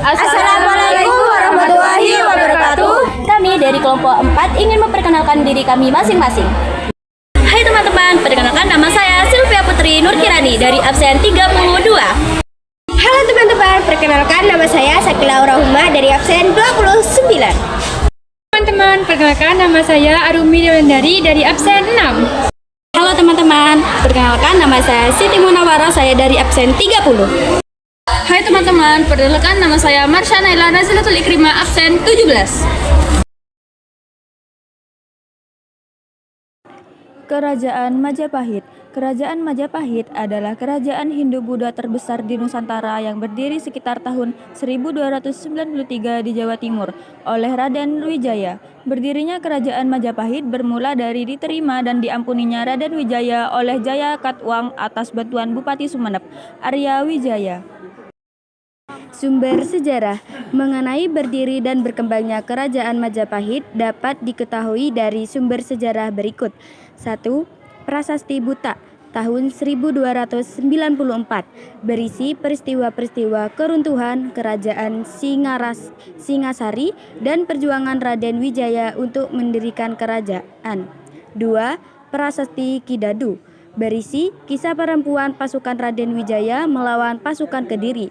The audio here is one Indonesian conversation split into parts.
Assalamualaikum warahmatullahi wabarakatuh. Kami dari kelompok 4 ingin memperkenalkan diri kami masing-masing. Hai teman-teman, perkenalkan nama saya Sylvia Putri Nurkirani dari absen 32. Halo teman-teman, perkenalkan nama saya Sakila Aurahuma dari absen 29. Teman-teman, perkenalkan nama saya Arumi Dewandari dari absen 6. Halo teman-teman, perkenalkan nama saya Siti Munawara, saya dari absen 30. Hai teman-teman, perkenalkan nama saya Marsha Naila Nazilatul Ikrimah absen 17. Kerajaan Majapahit. Kerajaan Majapahit adalah kerajaan Hindu-Buddha terbesar di Nusantara yang berdiri sekitar tahun 1293 di Jawa Timur oleh Raden Wijaya. Berdirinya kerajaan Majapahit bermula dari diterima dan diampuninya Raden Wijaya oleh Jaya Katwang atas bantuan Bupati Sumenep, Arya Wijaya. Sumber sejarah mengenai berdiri dan berkembangnya kerajaan Majapahit dapat diketahui dari sumber sejarah berikut. 1. Prasasti Buta tahun 1294 berisi peristiwa-peristiwa keruntuhan kerajaan Singasari dan perjuangan Raden Wijaya untuk mendirikan kerajaan. 2. Prasasti Kidadu berisi kisah perempuan pasukan Raden Wijaya melawan pasukan Kediri.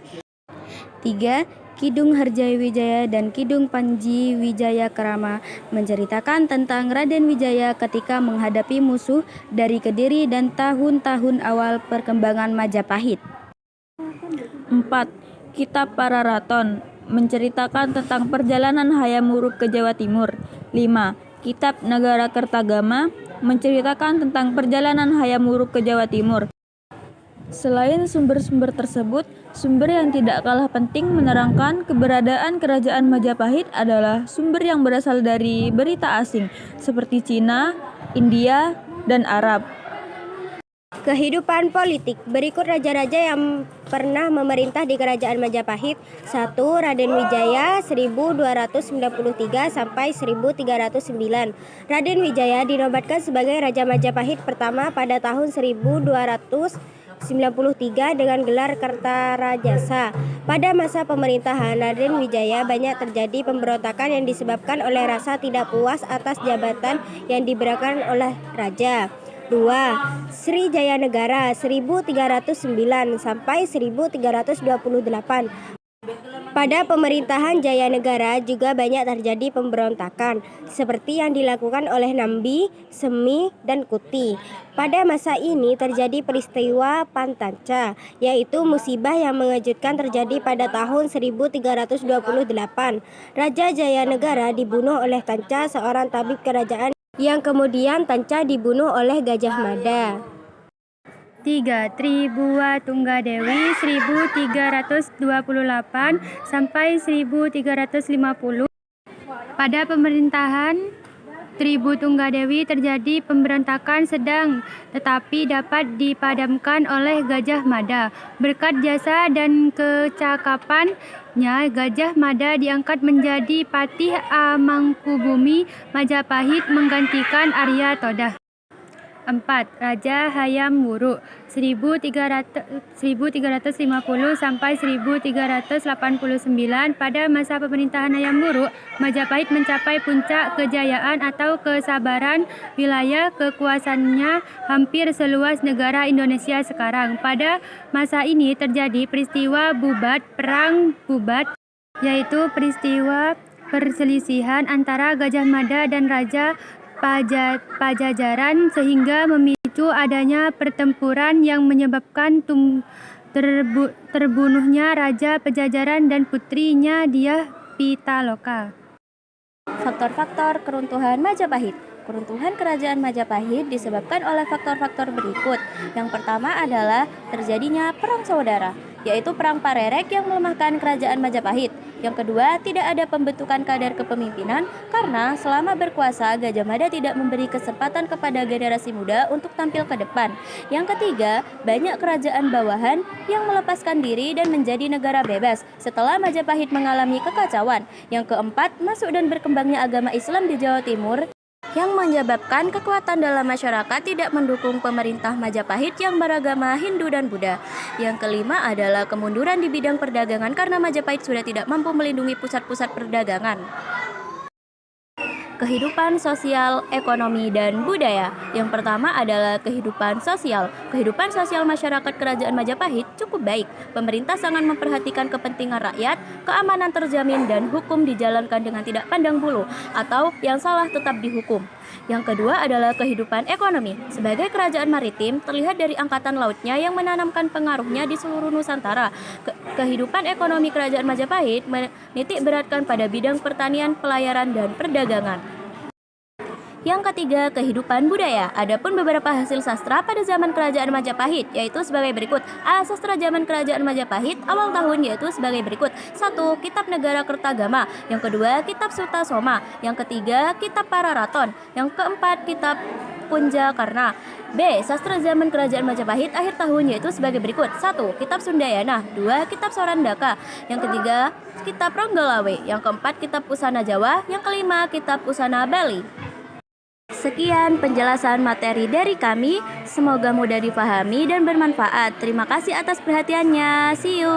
3. Kidung Harjawijaya dan Kidung Panji Wijaya Krama menceritakan tentang Raden Wijaya ketika menghadapi musuh dari Kediri dan tahun-tahun awal perkembangan Majapahit. 4. Kitab Pararaton menceritakan tentang perjalanan Hayam Wuruk ke Jawa Timur. 5. Kitab Nagara Kertagama menceritakan tentang perjalanan Hayam Wuruk ke Jawa Timur. Selain sumber-sumber tersebut, sumber yang tidak kalah penting menerangkan keberadaan kerajaan Majapahit adalah sumber yang berasal dari berita asing seperti Cina, India, dan Arab. Kehidupan politik. Berikut raja-raja yang pernah memerintah di kerajaan Majapahit. 1. Raden Wijaya 1293 sampai 1309. Raden Wijaya dinobatkan sebagai Raja Majapahit pertama pada tahun 1293 dengan gelar Kertarajasa. Pada masa pemerintahan Raden Wijaya banyak terjadi pemberontakan yang disebabkan oleh rasa tidak puas atas jabatan yang diberikan oleh raja. 2. Srijaya Negara 1309 sampai 1328. Pada pemerintahan Jayanegara juga banyak terjadi pemberontakan seperti yang dilakukan oleh Nambi, Semi, dan Kuti. Pada masa ini terjadi peristiwa Pantanca, yaitu musibah yang mengejutkan terjadi pada tahun 1328. Raja Jayanegara dibunuh oleh Tanca, seorang tabib kerajaan, yang kemudian Tanca dibunuh oleh Gajah Mada. 3. Tribuatunggadewi 1328 sampai 1350. Pada pemerintahan Tributunggadewi terjadi pemberontakan sedang tetapi dapat dipadamkan oleh Gajah Mada. Berkat jasa dan kecakapannya, Gajah Mada diangkat menjadi Patih Amangkubumi Majapahit menggantikan Arya Todah. 4. Raja Hayam Wuruk 1350 sampai 1389. Pada masa pemerintahan Hayam Wuruk, Majapahit mencapai puncak kejayaan atau kesabaran wilayah kekuasaannya hampir seluas negara Indonesia sekarang. Pada masa ini terjadi peristiwa Perang Bubat, yaitu peristiwa perselisihan antara Gajah Mada dan Raja Pajajaran sehingga memicu adanya pertempuran yang menyebabkan terbunuhnya Raja Pajajaran dan putrinya Dyah Pitaloka. Faktor-faktor keruntuhan Majapahit. Keruntuhan kerajaan Majapahit disebabkan oleh faktor-faktor berikut. Yang pertama adalah terjadinya perang saudara, yaitu Perang Parerek yang melemahkan kerajaan Majapahit. Yang kedua, tidak ada pembentukan kader kepemimpinan karena selama berkuasa Gajah Mada tidak memberi kesempatan kepada generasi muda untuk tampil ke depan. Yang ketiga, banyak kerajaan bawahan yang melepaskan diri dan menjadi negara bebas setelah Majapahit mengalami kekacauan. Yang keempat, masuk dan berkembangnya agama Islam di Jawa Timur. yang menyebabkan kekuatan dalam masyarakat tidak mendukung pemerintah Majapahit yang beragama Hindu dan Buddha. Yang kelima adalah kemunduran di bidang perdagangan karena Majapahit sudah tidak mampu melindungi pusat-pusat perdagangan. Kehidupan sosial, ekonomi, dan budaya. Yang pertama adalah kehidupan sosial. Kehidupan sosial masyarakat Kerajaan Majapahit cukup baik. Pemerintah sangat memperhatikan kepentingan rakyat, keamanan terjamin, dan hukum dijalankan dengan tidak pandang bulu, atau yang salah tetap dihukum. Yang kedua adalah kehidupan ekonomi. Sebagai kerajaan maritim, terlihat dari angkatan lautnya yang menanamkan pengaruhnya di seluruh Nusantara. Kehidupan ekonomi Kerajaan Majapahit menitik beratkan pada bidang pertanian, pelayaran, dan perdagangan. Yang ketiga, kehidupan budaya. Adapun beberapa hasil sastra pada zaman Kerajaan Majapahit, yaitu sebagai berikut. A. Sastra zaman Kerajaan Majapahit awal tahun, yaitu sebagai berikut. 1. Kitab Negara Kertagama. Yang kedua, Kitab Sutasoma. Yang ketiga, Kitab Pararaton. Yang keempat, Kitab Punjakarna. B. Sastra zaman Kerajaan Majapahit akhir tahun, yaitu sebagai berikut. 1. Kitab Sundayana. 2. Kitab Sorandaka. Yang ketiga, Kitab Ronggolawe. Yang keempat, Kitab Pusana Jawa. Yang kelima, Kitab Pusana Bali. Sekian penjelasan materi dari kami, semoga mudah difahami dan bermanfaat. Terima kasih atas perhatiannya. See you.